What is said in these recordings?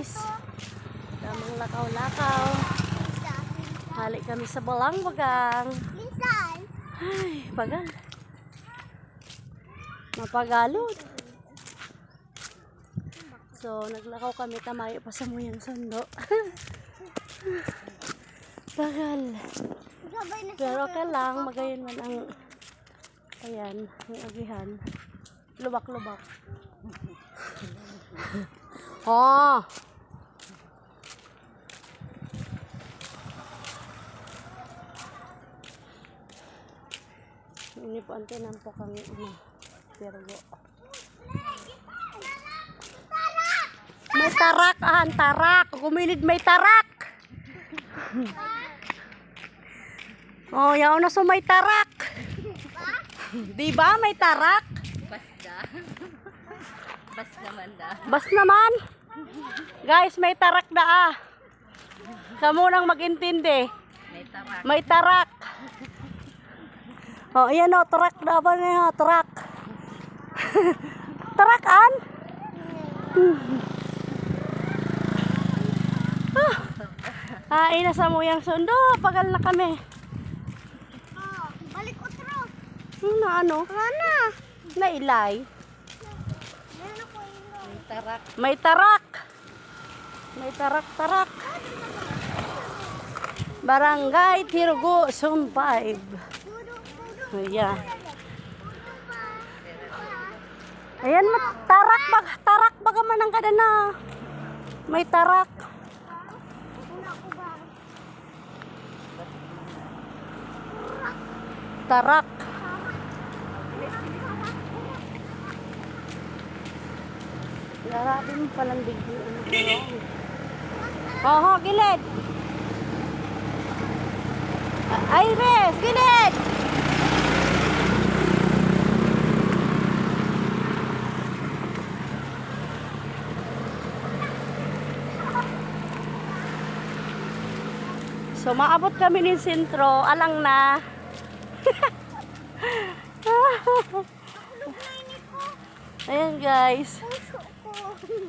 guys. Damang lakaw-lakaw. Halik kami sa Balangbagang. Ay, bagal. Mapagalod. So, naglakaw kami, tamayo pa sa muyang sundo. Bagal. Pero okay lang, magayon man ang ayan, ang agihan. Lubak-lubak. Oh! Ini po ang tinampok ang pirgo. May tarak, tarak. Gumilid may tarak. Oh, yaw na so may tarak. Di ba may tarak? Basta. Bas naman da. Bas naman. Guys, may tarak da. Kamu nang mag-intindi. May tarak. May tarak. Oh, ayan o, tarak da ba niya? Tarak. Tarakan? Inasa mo yung sundo. Pagal na kami. Balik otro. Na ano? Mana? Nailay. May tarak. May tarak. May tarak-tarak. Barangay Tirgo, Zone 5. Ayan. Ayan, tarak baga man ang kada na. May tarak. Tarak. Larapin mo palang digdi. Oho, gilid. Iris, gilid. So, maabot kami ng sentro. Alang na. Ayan guys.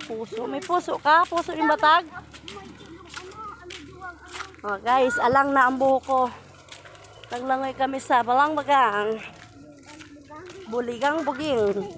Puso. May puso ka? Puso yung batag? Oh, guys, alang na ang buho ko. Naglangoy kami sa Balangbagang. Buligang buging.